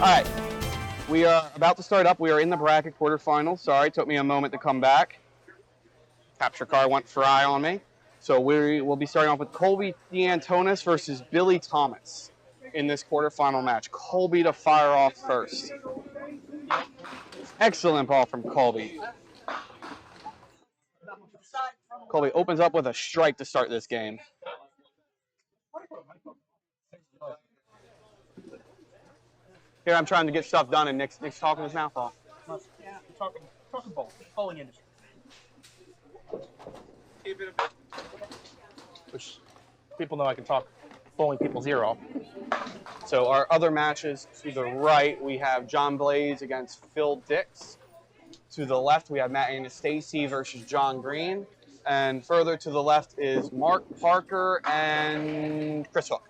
right, we are about to start up. We are in the bracket quarterfinals. Sorry, it took me a moment to come back. Capture card went fry on me. So we will be starting off with Colby DeAntoniis versus Billy Thomas in this quarterfinal match. Colby to fire off first. Excellent ball from Colby. Colby opens up with a strike to start this game. Here I'm trying to get stuff done, and Nick's talking his mouth off. Yeah, talking ball, bowling industry. Which people know I can talk bowling people's ear off. So our other matches, to the right, we have John Blaze against Phil Dix. To the left, we have Matt Anastasi versus John Green. And further to the left is Mark Parker and Chris Hook.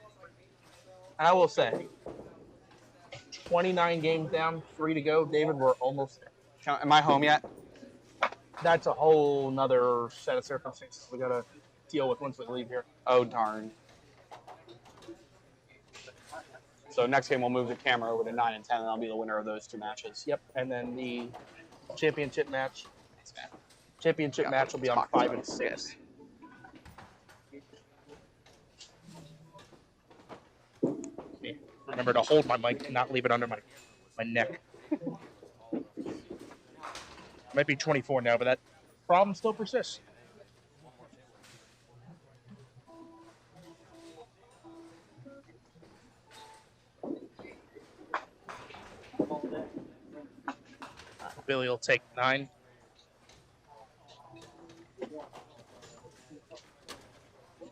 And I will say, 29 games down, 3 to go. David, we're almost there. Am I home yet? That's a whole nother set of circumstances we got to deal with once we leave here. Oh, darn. So next game, we'll move the camera over to 9 and 10, and I'll be the winner of those two matches. Yep, and then the championship match. Championship match will be on 5 and 6. Remember to hold my mic and not leave it under my neck. Might be 24 now, but that problem still persists. Billy will take 9.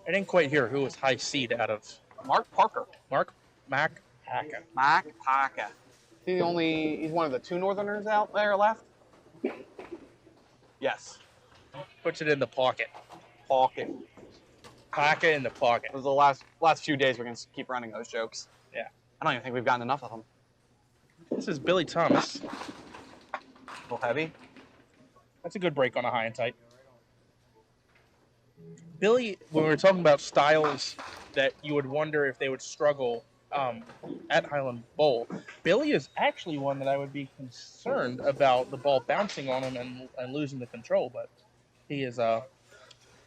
I didn't quite hear who was high seed out of Mark Parker. Mac Parker. He's one of the 2 Northerners out there left? Yes. Puts it in the pocket. Pocket in the pocket. It was the last few days we're going to keep running those jokes. Yeah. I don't even think we've gotten enough of them. This is Billy Thomas. A little heavy. That's a good break on a high and tight. Billy, when we were talking about styles that you would wonder if they would struggle at Highland Bowl, Billy is actually one that I would be concerned about the ball bouncing on him and losing the control, but he is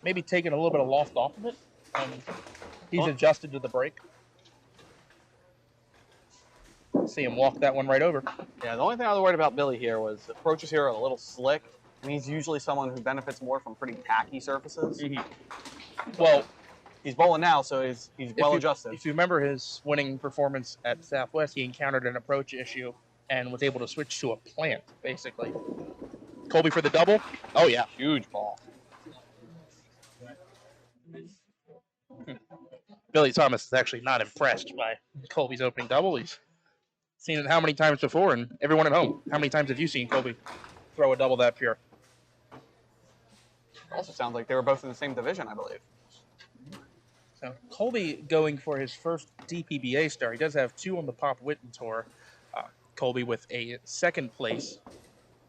maybe taking a little bit of loft off of it, and he's adjusted to the break. See him walk that one right over. Yeah, the only thing I was worried about Billy here was the approaches here are a little slick, and he's usually someone who benefits more from pretty tacky surfaces. Mm-hmm. Well, he's bowling now, so he's well adjusted. If you remember his winning performance at Southwest, he encountered an approach issue and was able to switch to a plant, basically. Colby for the double. Oh, yeah. Huge ball. Billy Thomas is actually not impressed by Colby's opening double. He's seen it how many times before, and everyone at home, how many times have you seen Colby throw a double that pure? Also sounds like they were both in the same division, I believe. So Colby going for his first DPBA star. He does have 2 on the Pop Witten Tour. Colby with a 2nd place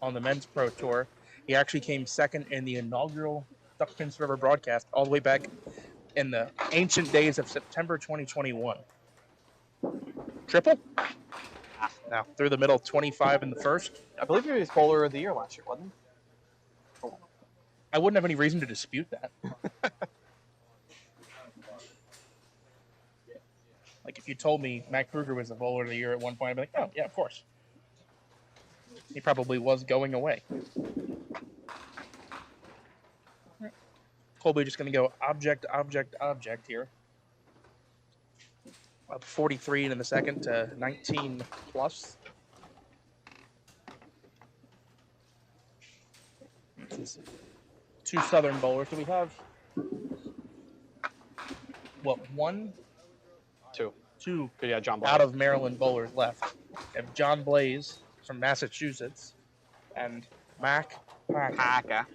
on the Men's Pro Tour. He actually came 2nd in the inaugural Duckpins River broadcast all the way back in the ancient days of September 2021. Triple? Now, through the middle, 25 in the first. I believe he was bowler of the year last year, wasn't he? I wouldn't have any reason to dispute that. Like, if you told me Matt Kruger was the bowler of the year at one point, I'd be like, oh, yeah, of course. He probably was going away. Colby just going to go object here. Up 43 in the second to 19 plus. 2 Southern bowlers. Do we have, what, 1? 2 yeah, John Blaze. Out of Maryland bowlers left. We have John Blaze from Massachusetts and Mac Parker.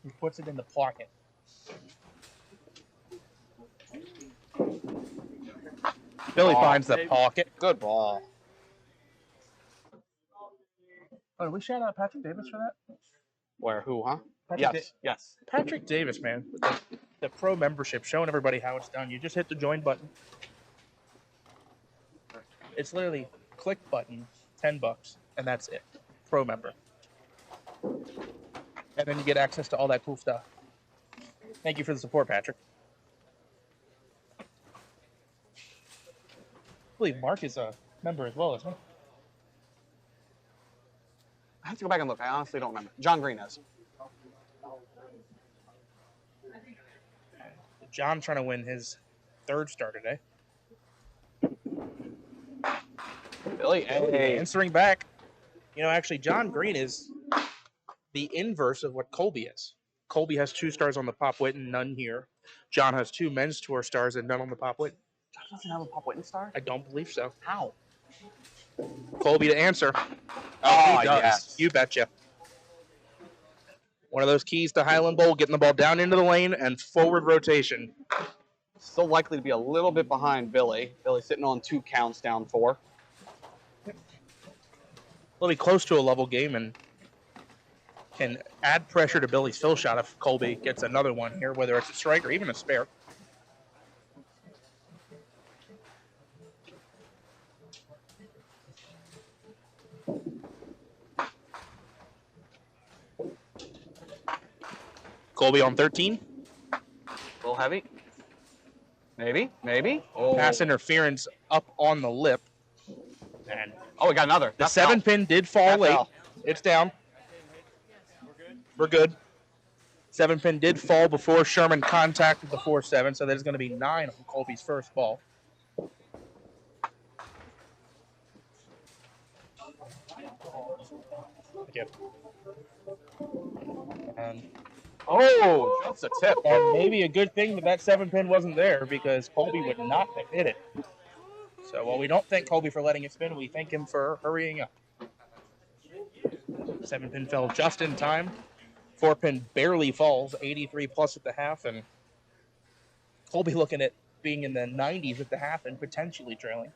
He puts it in the pocket. Billy finds the pocket. Good ball. Oh, did we shout out Patrick Davis for that? Where? Who, huh? Yes. Patrick Davis, man. The pro membership, showing everybody how it's done. You just hit the join button. It's literally click button, $10, and that's it. Pro member. And then you get access to all that cool stuff. Thank you for the support, Patrick. I believe Mark is a member as well, isn't he? I have to go back and look. I honestly don't remember. John Green is. John trying to win his 3rd star today. Billy, hey. Answering back. You know, actually, John Green is the inverse of what Colby is. Colby has 2 stars on the Pop Witten, none here. John has 2 men's tour stars and none on the Pop Witten. John doesn't have a Pop Witten star? I don't believe so. How? Colby to answer. Oh, he does. yes. You betcha. One of those keys to Highland Bowl, getting the ball down into the lane and forward rotation. Still likely to be a little bit behind Billy. Billy sitting on 2 counts, down 4. Will be close to a level game and can add pressure to Billy's fill shot if Colby gets another one here, whether it's a strike or even a spare. Colby on 13. A little heavy. Maybe. Oh. Pass interference up on the lip. And we got another. The 7-pin did fall late. It's down. We're good. 7-pin did fall before Sherman contacted the 4-7, so there's going to be 9 on Colby's first ball. Yep. That's a tip. And maybe a good thing that 7-pin wasn't there because Colby would not have hit it. So while we don't thank Colby for letting it spin, we thank him for hurrying up. 7-pin fell just in time. 4-pin barely falls, 83 plus at the half, and Colby looking at being in the 90s at the half and potentially trailing.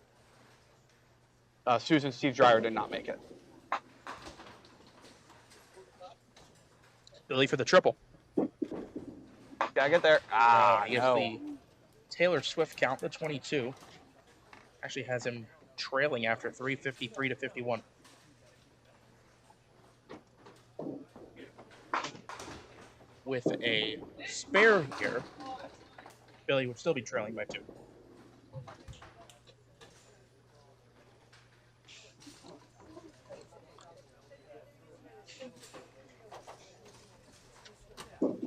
Susan Steve Dreyer did not make it. Billy for the triple. Gotta get there. He gets the Taylor Swift count, the 22. Actually has him trailing after 3, 53 to 51. With a spare here, Billy would still be trailing by 2.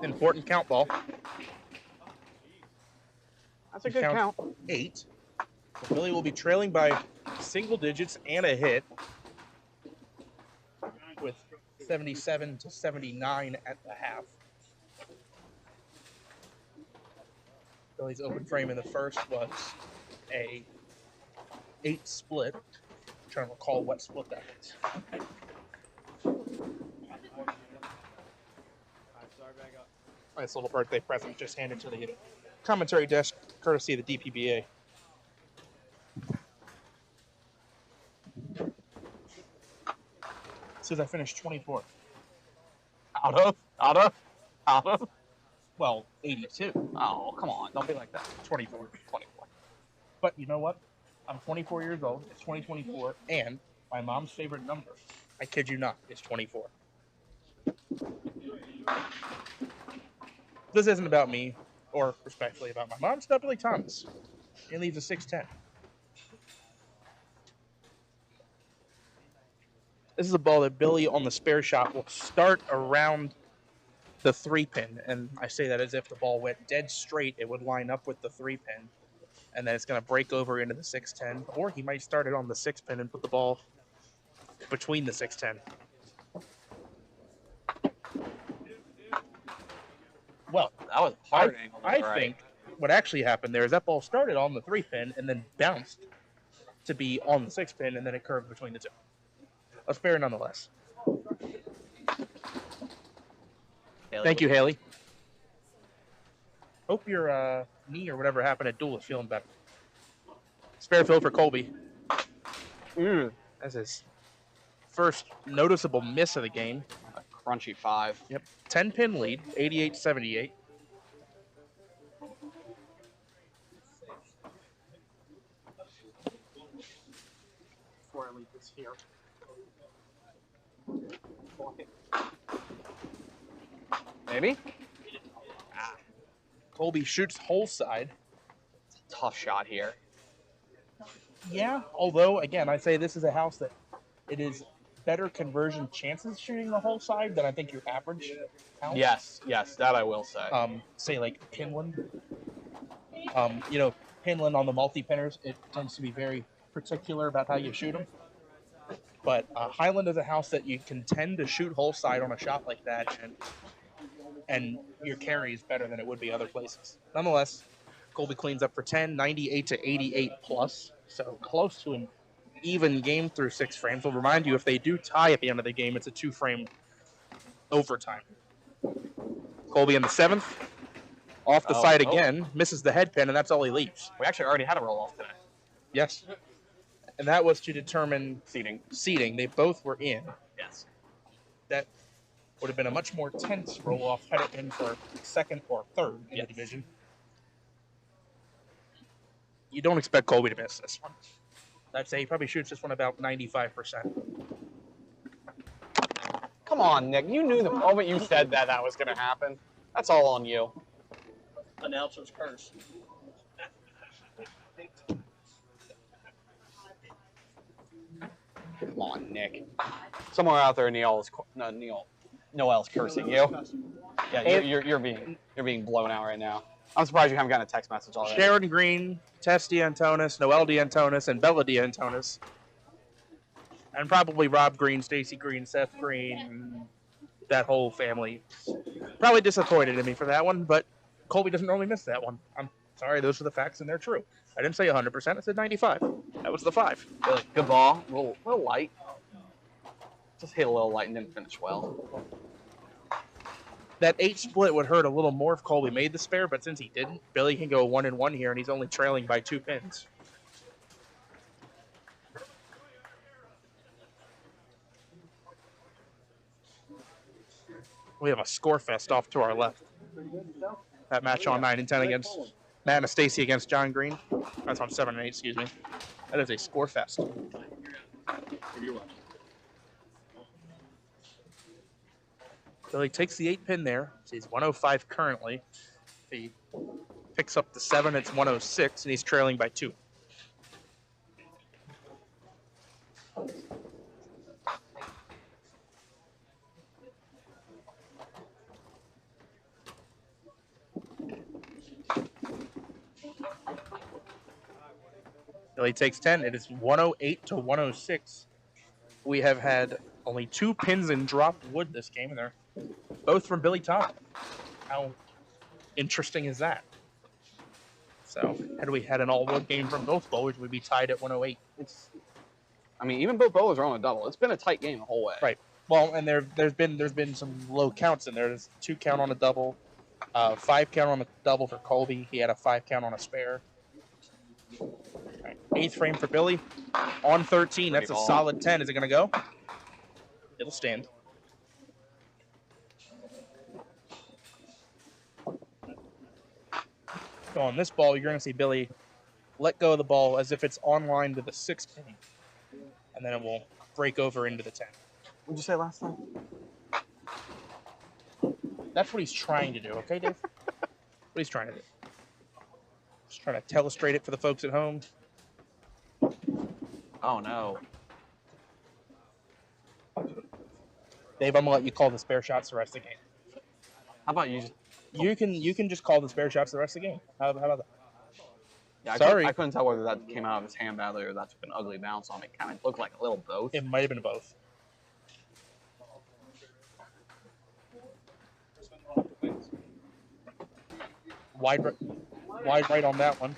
Important count ball. That's a good count. 8. Billy will be trailing by single digits and a hit with 77 to 79 at the half. Billy's open frame in the first was a 8 split. I'm trying to recall what split that was. Nice little birthday present just handed to the commentary desk, courtesy of the DPBA. Says I finished 24th. Out of? Well, 82. Oh, come on. Don't be like that. 24. But you know what? I'm 24 years old. It's 2024. And my mom's favorite number, I kid you not, is 24. This isn't about me, or respectfully about my mom. It's about Billy Thomas. He leaves a 6'10". This is a ball that Billy on the spare shot will start around the 3-pin. And I say that as if the ball went dead straight. It would line up with the 3-pin. And then it's going to break over into the 6'10". Or he might start it on the 6-pin and put the ball between the 6'10". Well, that was hard angle. I think what actually happened there is that ball started on the 3-pin and then bounced to be on the 6-pin, and then it curved between the 2. A spare nonetheless. Thank you, Haley. Hope your knee or whatever happened at Duel is feeling better. Spare fill for Colby. That's his first noticeable miss of the game. A crunchy 5. Yep. 10-pin lead, 88-78. leave this here. Maybe? Colby shoots hole side. Tough shot here. Yeah, although, again, I say this is a house that it is better conversion chances shooting the hole side than I think your average house. Yes, that I will say. Say like Pinland. Pinland on the multi-pinners, it tends to be very particular about how you shoot them. But Highland is a house that you can tend to shoot hole side on a shot like that, and your carry is better than it would be other places. Nonetheless, Colby cleans up for 10, 98 to 88 plus, so close to an even game through 6 frames. We'll remind you, if they do tie at the end of the game, it's a 2-frame overtime. Colby in the 7th, off the side again, misses the head pin, and that's all he leaves. We actually already had a roll-off today. Yes. And that was to determine seating. They both were in. Yes. That would have been a much more tense roll-off had it been for 2nd or 3rd in the division. You don't expect Colby to miss this one. I'd say he probably shoots this one about 95%. Come on, Nick. You knew the moment you said that was going to happen. That's all on you. Announcer's curse. Come on, Nick. Somewhere out there, Noel's cursing you. Yeah, you're being blown out right now. I'm surprised you haven't gotten a text message already. Sharon Green, Tess DeAntoniis, Noel DeAntoniis, and Bella DeAntoniis. And probably Rob Green, Stacy Green, Seth Green, that whole family. Probably disappointed in me for that one, but Colby doesn't normally miss that one. I'm sorry, those are the facts, and they're true. I didn't say 100%, I said 95. That was the 5. Good ball. A little light. Just hit a little light and didn't finish well. That 8 split would hurt a little more if Colby made the spare, but since he didn't, Billy can go 1-1 here, and he's only trailing by 2 pins. We have a score fest off to our left. That match on 9 and 10 against Matt and Stacy against John Green. That's on 7 and 8, excuse me. That is a score fest. Billy takes the 8 pin there. So he's 105 currently. If he picks up the 7, it's 106, and he's trailing by 2. Billy takes 10. It is 108 to 106. We have had only 2 pins in dropped wood this game, and they're both from Billy Tom. How interesting is that? So, had we had an all-wood game from both bowlers, we'd be tied at 108. Even both bowlers are on a double. It's been a tight game the whole way. Right. Well, and there's been some low counts in there. There's 2 count on a double, 5 count on a double for Colby. He had a 5 count on a spare. Right. 8th frame for Billy. On 13, that's a solid 10. Is it going to go? It'll stand. So on this ball, you're going to see Billy let go of the ball as if it's on line to the 6 pin. And then it will break over into the 10. What'd you say last time? That's what he's trying to do, okay, Dave? What he's trying to do. Just trying to illustrate it for the folks at home. Oh, no. Dave, I'm going to let you call the spare shots the rest of the game. How about you just... You can just call the spare shots the rest of the game. How about that? Yeah, Sorry. I couldn't tell whether that came out of his hand badly or that took an ugly bounce on me. It kind of looked like a little both. It might have been both. Wide right on that one.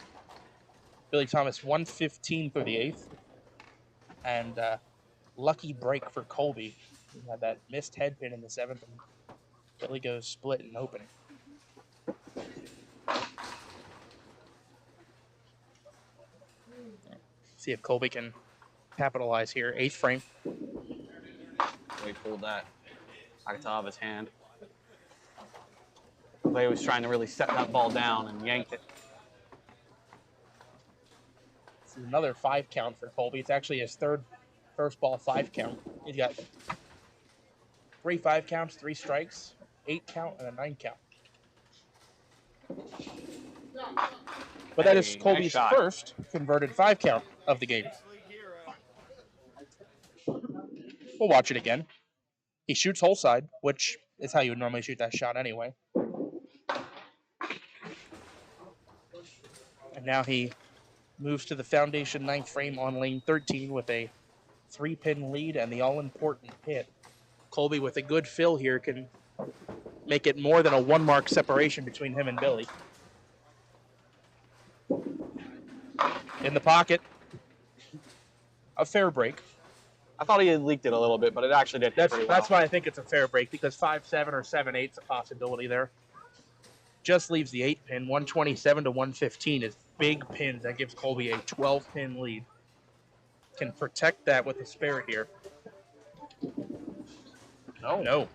Billy Thomas 115 for the 8th. And lucky break for Colby. He had that missed head pin in the 7th. And Billy goes split and opening. See if Colby can capitalize here. 8th frame. He pulled that. I could tell off his hand. Clay was trying to really set that ball down and yanked it. This is another 5 count for Colby. It's actually his third First ball, 5 count. He's got 3 5 counts, 3 strikes, 8 count, and a 9 count. But that is Colby's first converted 5 count of the game. We'll watch it again. He shoots hole side, which is how you would normally shoot that shot anyway. And now he moves to the foundation 9th frame on lane 13 with a 3-pin lead and the all-important hit. Colby, with a good fill here, can make it more than a 1-mark separation between him and Billy. In the pocket. A fair break. I thought he had leaked it a little bit, but it actually did hit pretty well. That's why I think it's a fair break, because 5-7 or 7-8 is a possibility there. Just leaves the 8-pin. 127 to 115 is big pins. That gives Colby a 12-pin lead. Can protect that with a spare here. No.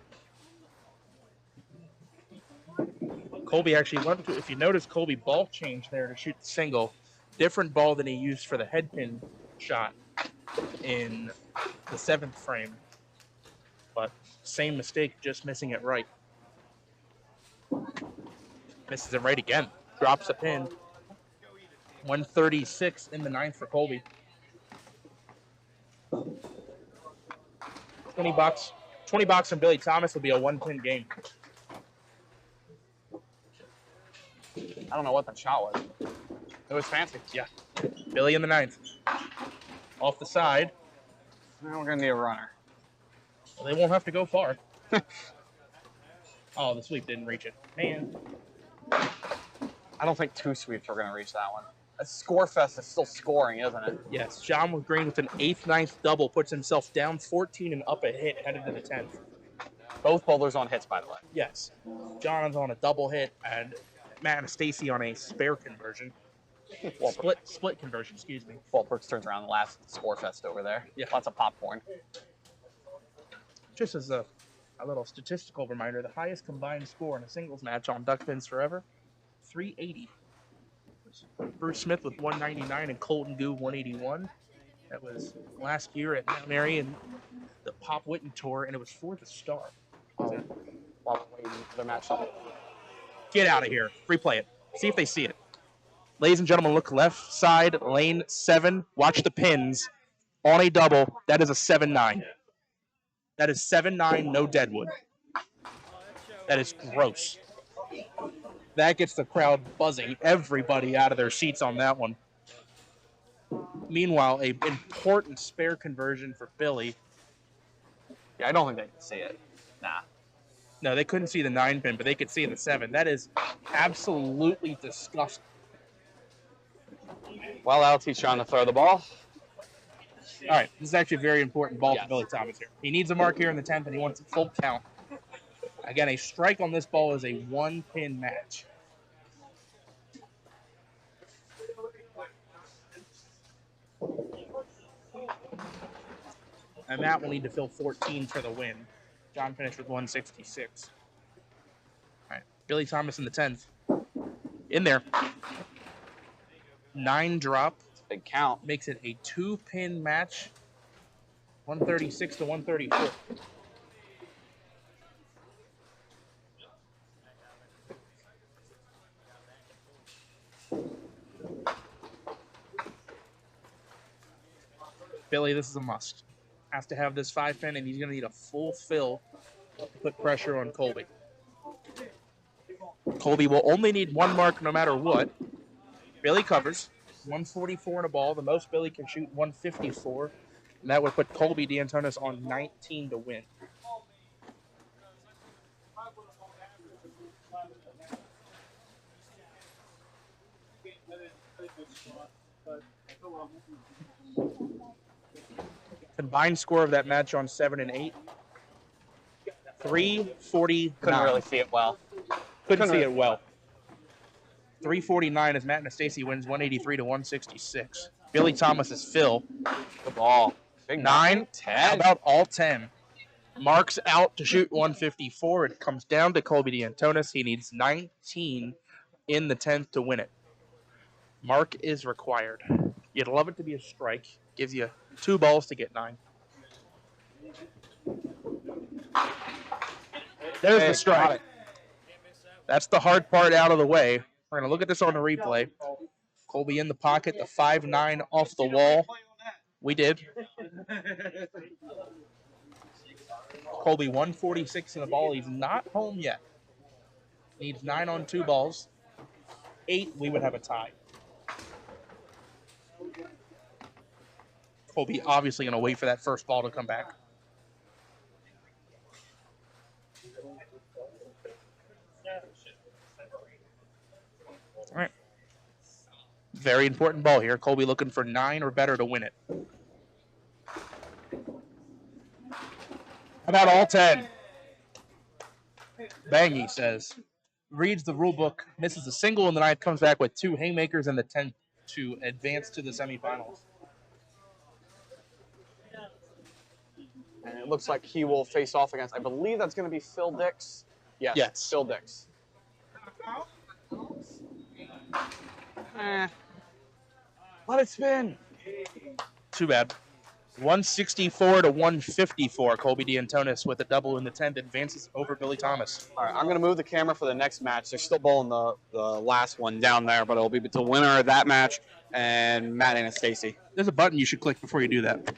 Colby actually went to, if you notice, Colby ball change there to shoot the single. Different ball than he used for the head pin shot in the 7th frame. But same mistake, just missing it right. Misses it right again. Drops a pin. 136 in the 9th for Colby. $20. $20 from Billy Thomas will be a 1-pin game. I don't know what that shot was. It was fancy. Yeah. Billy in the 9th. Off the side. Now we're going to need a runner. Well, they won't have to go far. Oh, the sweep didn't reach it. Man. I don't think 2 sweeps are going to reach that one. A score fest is still scoring, isn't it? Yes. John with Green with an 8th, 9th double puts himself down 14 and up a hit headed to the 10th. Both bowlers on hits, by the way. Yes. John's on a double hit and Matt and Stacy on a spare conversion. Split conversion, excuse me. Walt Brooks turns around the last score fest over there. Yeah. Lots of popcorn. Just as a little statistical reminder, the highest combined score in a singles match on Duck Pins Forever, 380. Bruce Smith with 199 and Colton Goo 181. That was last year at Mount Airy and the Pop Witten Tour, and it was for the Star. While we're waiting for the match. Get out of here. Replay it. See if they see it. Ladies and gentlemen, look left side, lane 7. Watch the pins. On a double, that is a 7-9. That is 7-9, no deadwood. That is gross. That gets the crowd buzzing. Everybody out of their seats on that one. Meanwhile, an important spare conversion for Billy. Yeah, I don't think they can see it. Nah. No, they couldn't see the 9-pin, but they could see the 7. That is absolutely disgusting. Well, LT's trying to throw the ball. All right, this is actually a very important ball for Billy Thomas here. He needs a mark here in the 10th, and he wants a full count. Again, a strike on this ball is a 1-pin match. And Matt will need to fill 14 for the win. John finished with 166. All right, Billy Thomas in the 10th. In there. 9 drop. Big count. Makes it a 2-pin match. 136 to 134. Billy, this is a must. Has to have this 5-pin, and he's going to need a full fill to put pressure on Colby. Colby will only need 1 mark no matter what. Billy covers. 144 in a ball. The most Billy can shoot, 154. And that would put Colby DeAntoniis on 19 to win. Combined score of that match on 7 and 8. 349. Couldn't really see it well. Couldn't see it well. 349 as Matt and Stacy wins 183 to 166. Billy Thomas's fill. Good ball. Big 9, 10. How about all 10? Mark's out to shoot 154. It comes down to Colby DeAntoniis. He needs 19 in the 10th to win it. Mark is required. You'd love it to be a strike. Gives you 2 balls to get 9. There's Hey, the got strike. it. That's the hard part out of the way. We're going to look at this on the replay. Colby in the pocket, the 5-9 off the wall. We did. Colby 146 in the ball. He's not home yet. Needs 9 on 2 balls. 8, we would have a tie. Colby obviously going to wait for that first ball to come back. All right. Very important ball here. Colby looking for 9 or better to win it. How about all 10? Bangy says. Reads the rule book, misses a single in the 9th, comes back with 2 haymakers in the 10th to advance to the semifinals. And it looks like he will face off against, I believe that's going to be Phil Dix. Yes. Phil Dix. Let it spin. Too bad. 164 to 154. Colby DeAntoniis with a double in the 10th advances over Billy Thomas. All right, I'm going to move the camera for the next match. They're still bowling the last one down there, but it'll be the winner of that match and Matt Anastasi. There's a button you should click before you do that.